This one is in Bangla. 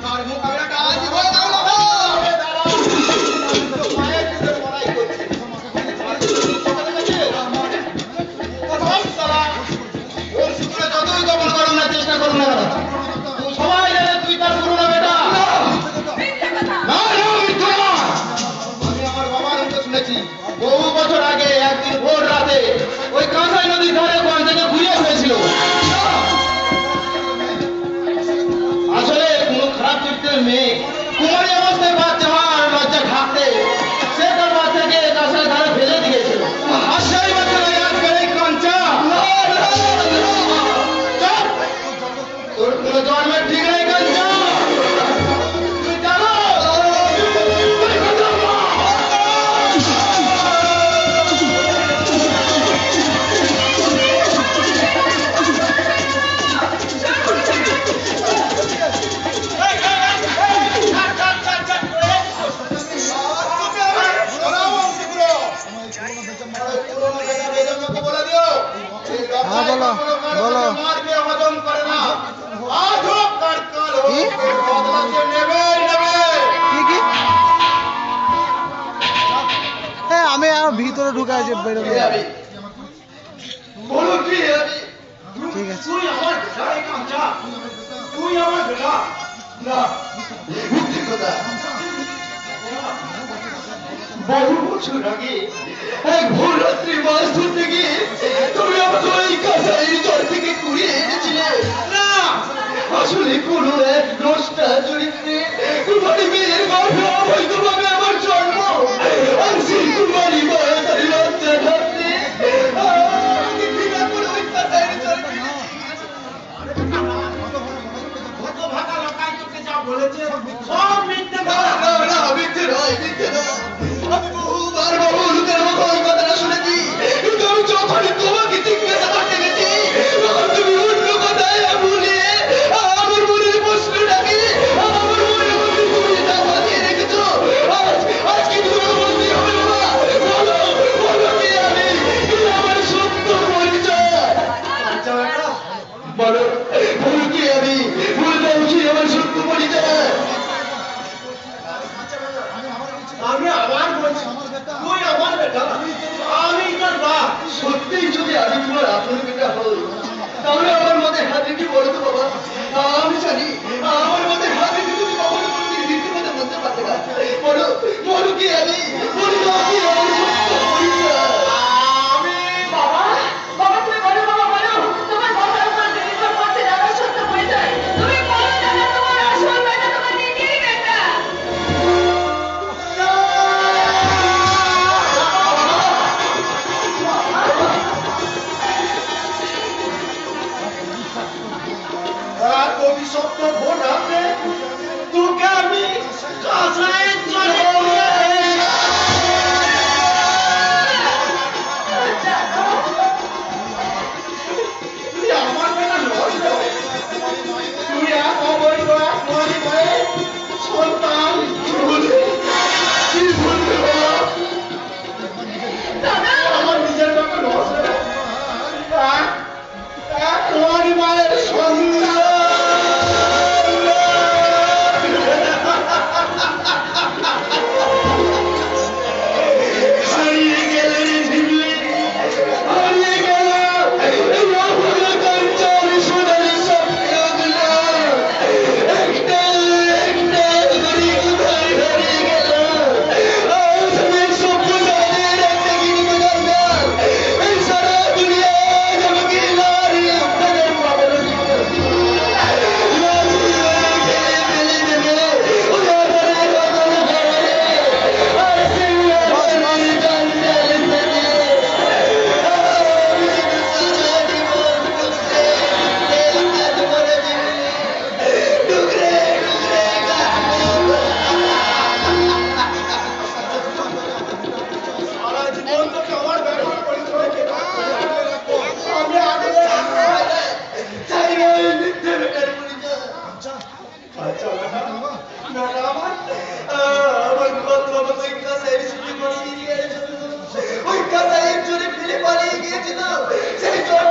আর মোকাবিলাটা আজই হয়ে গেল না। মায়ের দিকে পড়াই করছে। ওর সূত্রে যতই গোপন করুন না চেষ্টা করুন না কেন, সবাই জানে তুই তার পুরনো বেটা। আমি আমার বাবার মুখে শুনেছি বহু বছর আগে একদিন ভোর রাতে ওই কাঁসাই নদীর ধারে কোন থেকে ঘুরে হয়েছিল। আসলে কোনো খারাপ চরিত্রের মেয়ে কুমারী অবস্থায় বাচ্চা হওয়ার লজ্জা ঢাকতে সে তার বাচ্চাকে কাঁসাই ধারে ফেলে দিয়েছিল। আর সেই বাচ্চারা আজকের এই কাঞ্চা। তোর কোনো জন্মের ঠিক নেই কাঞ্চা। তুই জানো আমি আর ভিতরে ঢুকে আছি বেরোবো। ঠিক আছে তুই আমার বেটা, এই কাঞ্চা তুই আমার বেটা না। বহু বছর আগে এক ভোর রাত্রি মাছ ধরতে গিয়ে তুমি আমাকে ওই কাঁসাইয়ের চর থেকে কুড়িয়ে এনেছিলে না। আসলে কোন এক নষ্টা চরিত্রে কুমারী মেয়ের গর্ভে অবৈধভাবে আমার জন্ম। আর সেই কুমারী মায়ের তার লজ্জা ঢাকতে আমাকে ঘৃণা করে ওই কাঁসাইয়ের চর ভাটা লোকাই তোকে যা বলেছে সব মিথ্যে কথা। না মিথ্যে নয়, মিথ্যে নয়। আমি বহুবার বহু লোকের মুখে ওই কথাটা শুনেছি, কিন্তু আমি যখনই তোমাকে জিজ্ঞাসা করতে গেছি তখন তুমি অন্য কথায় ভুলিয়ে আমার মনের প্রশ্নটাকে আমার মনের মধ্যে তুমি তা বাঁধিয়ে রেখেছো। আজকে তোমাকে বলতেই হবে বাবা, বলো বলো কি আমি, কি আমার সত্য পরিচয় বলো, বলো কি আমি, বলতে কি আমার সত্য পরিচয়। আমি আমার বলছি তুই আমার বেটা, আমি তোর বাপ। সত্যিই যদি আমি তোমার আপন বেটা হই তাহলে আমার মধ্যে হাত রেখে বলো তো বাবা। আমি জানি আমার মধ্যে হাত রেখে তুমি কখনো কোনোদিন মিথ্যে কথা বলতে পারবে না। বলো বলো কি আমি, বলো কি আমার সত্য পরিচয়। আমি বাবা, বাবা তুমি বলো, বাবা বলো, তোমার কথার উপর নির্ভর করছে আমার সত্য পরিচয়। তুমি বলো দাদা, তোমার আসল বেটা তোমার নিজেরই বেটা। অভিশপ্ত ভোর রাতে তোকে আমি কাঁসাইয়ের চরে তুই আমার বেলা নয়, তুই এক অবৈধ এক কুমারী মায়ের সন্তান। কি বলবে বাবা, আমার নিজের বাবা নষ্ট এক কুমারী মায়ের সন্তান। হারিয়ে গেল রে ঝিমলি, হারিয়ে গেল এই অভুলা কাঞ্চন সোনালি স্বপ্নগুলো। একটা একটা করে কোথায় হারিয়ে গেল। আজ আমি সভ্যতাদের একটা গিরিবে দরকার। এই সারা দুনিয়া আজ আমাকে নারী আপনাদের পাগল জীবন সারা জীবন তোকে আমার ব্যবহার পরিচয় দেবো। আমি আগে চাই না এই মিথ্যে বেটার পরিচয়। আচ্ছা বেটা, না না আমার কত বাবা ওই কাঁসাইয়ের সাথে পালিয়ে গিয়েছিল। ওই কাঁসাইয়ের চোরে ফেলে পালিয়ে গিয়েছিল। সেই চোর